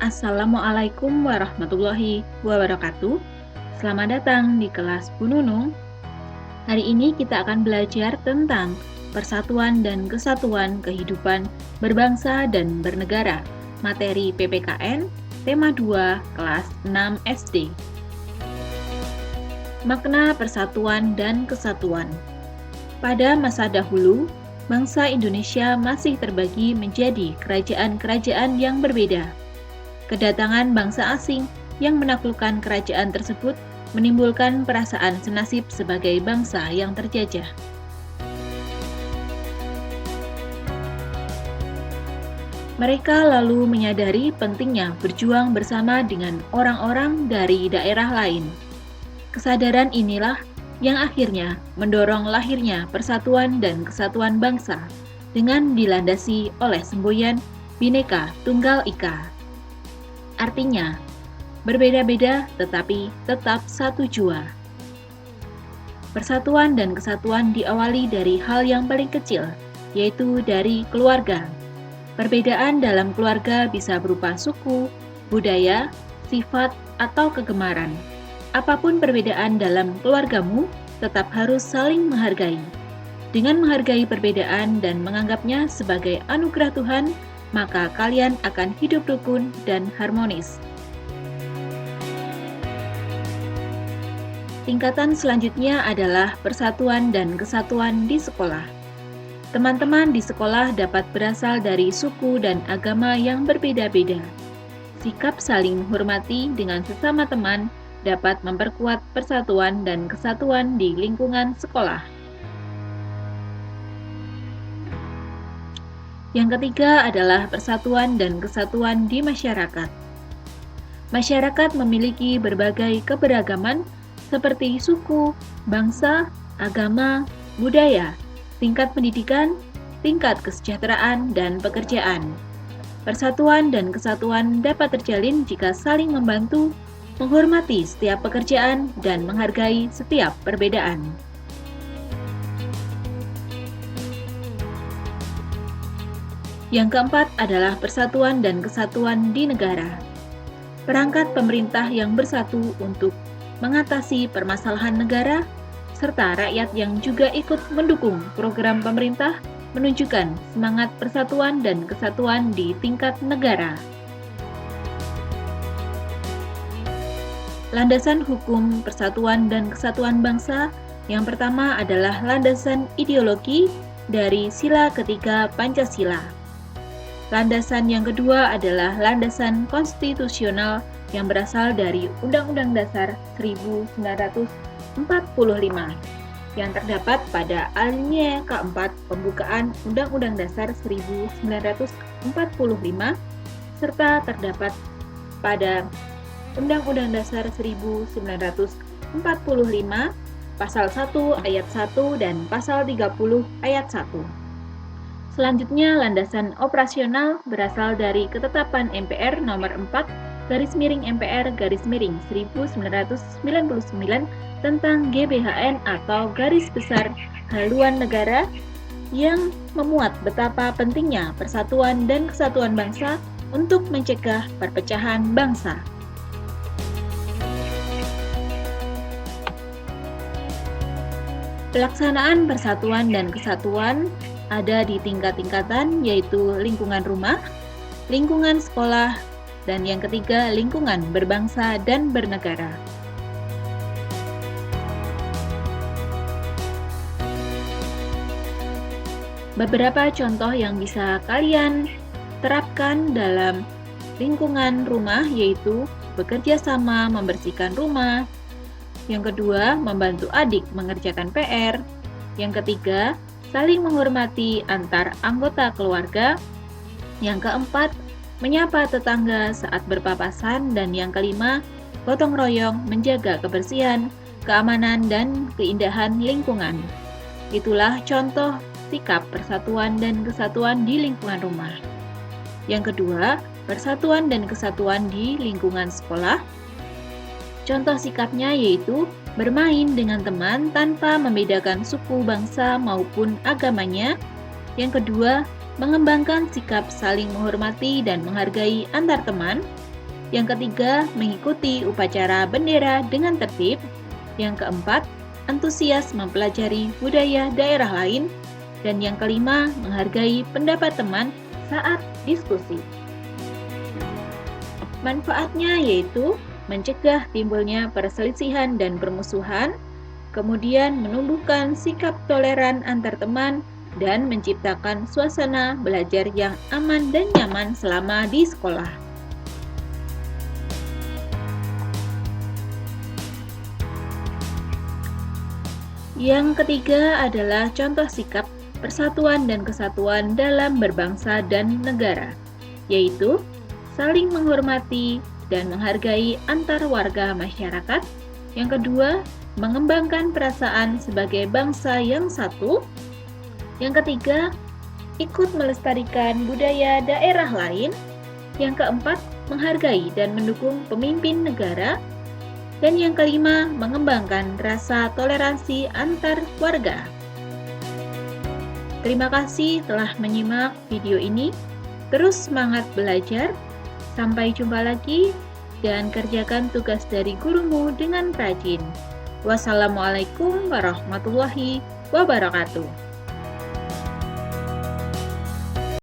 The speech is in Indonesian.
Assalamualaikum warahmatullahi wabarakatuh. Selamat datang di kelas Bu Nunung. Hari ini kita akan belajar tentang persatuan dan kesatuan kehidupan berbangsa dan bernegara. Materi PPKN, tema 2, kelas 6 SD. Makna persatuan dan kesatuan. Pada masa dahulu, bangsa Indonesia masih terbagi menjadi kerajaan-kerajaan yang berbeda. Kedatangan bangsa asing yang menaklukkan kerajaan tersebut menimbulkan perasaan senasib sebagai bangsa yang terjajah. Mereka lalu menyadari pentingnya berjuang bersama dengan orang-orang dari daerah lain. Kesadaran inilah yang akhirnya mendorong lahirnya persatuan dan kesatuan bangsa dengan dilandasi oleh semboyan Bhinneka Tunggal Ika. Artinya, berbeda-beda tetapi tetap satu jua. Persatuan dan kesatuan diawali dari hal yang paling kecil, yaitu dari keluarga. Perbedaan dalam keluarga bisa berupa suku, budaya, sifat, atau kegemaran. Apapun perbedaan dalam keluargamu, tetap harus saling menghargai. Dengan menghargai perbedaan dan menganggapnya sebagai anugerah Tuhan, maka kalian akan hidup rukun dan harmonis. Tingkatan selanjutnya adalah persatuan dan kesatuan di sekolah. Teman-teman di sekolah dapat berasal dari suku dan agama yang berbeda-beda. Sikap saling menghormati dengan sesama teman dapat memperkuat persatuan dan kesatuan di lingkungan sekolah. Yang ketiga adalah persatuan dan kesatuan di masyarakat. Masyarakat memiliki berbagai keberagaman seperti suku, bangsa, agama, budaya, tingkat pendidikan, tingkat kesejahteraan, dan pekerjaan. Persatuan dan kesatuan dapat terjalin jika saling membantu, menghormati setiap pekerjaan, dan menghargai setiap perbedaan. Yang keempat adalah persatuan dan kesatuan di negara. Perangkat pemerintah yang bersatu untuk mengatasi permasalahan negara, serta rakyat yang juga ikut mendukung program pemerintah menunjukkan semangat persatuan dan kesatuan di tingkat negara. Landasan hukum persatuan dan kesatuan bangsa yang pertama adalah landasan ideologi dari sila ketiga Pancasila. Landasan yang kedua adalah landasan konstitusional yang berasal dari Undang-Undang Dasar 1945 yang terdapat pada alinea keempat pembukaan Undang-Undang Dasar 1945 serta terdapat pada Undang-Undang Dasar 1945 Pasal 1 Ayat 1 dan Pasal 30 Ayat 1. Selanjutnya, landasan operasional berasal dari Ketetapan MPR nomor 4/MPR/1999 tentang GBHN atau Garis Besar Haluan Negara yang memuat betapa pentingnya persatuan dan kesatuan bangsa untuk mencegah perpecahan bangsa. Pelaksanaan persatuan dan kesatuan ada di tingkat-tingkatan, yaitu lingkungan rumah, lingkungan sekolah, dan yang ketiga lingkungan berbangsa dan bernegara. Beberapa contoh yang bisa kalian terapkan dalam lingkungan rumah yaitu bekerja sama membersihkan rumah, yang kedua membantu adik mengerjakan PR, yang ketiga saling menghormati antar anggota keluarga, yang keempat menyapa tetangga saat berpapasan, dan yang kelima gotong royong menjaga kebersihan, keamanan, dan keindahan lingkungan. Itulah contoh sikap persatuan dan kesatuan di lingkungan rumah. Yang kedua, persatuan dan kesatuan di lingkungan sekolah. Contoh sikapnya yaitu bermain dengan teman tanpa membedakan suku, bangsa, maupun agamanya. Yang kedua, mengembangkan sikap saling menghormati dan menghargai antar teman. Yang ketiga, mengikuti upacara bendera dengan tertib. Yang keempat, antusias mempelajari budaya daerah lain. Dan yang kelima, menghargai pendapat teman saat diskusi. Manfaatnya yaitu mencegah timbulnya perselisihan dan permusuhan, kemudian menumbuhkan sikap toleran antar teman, dan menciptakan suasana belajar yang aman dan nyaman selama di sekolah. Yang ketiga adalah contoh sikap persatuan dan kesatuan dalam berbangsa dan negara, yaitu saling menghormati dan menghargai antar warga masyarakat. Yang kedua, mengembangkan perasaan sebagai bangsa yang satu. Yang ketiga, ikut melestarikan budaya daerah lain. Yang keempat, menghargai dan mendukung pemimpin negara. Dan yang kelima, mengembangkan rasa toleransi antar warga. Terima kasih telah menyimak video ini. Terus semangat belajar. Sampai jumpa lagi dan kerjakan tugas dari gurumu dengan rajin. Wassalamualaikum warahmatullahi wabarakatuh.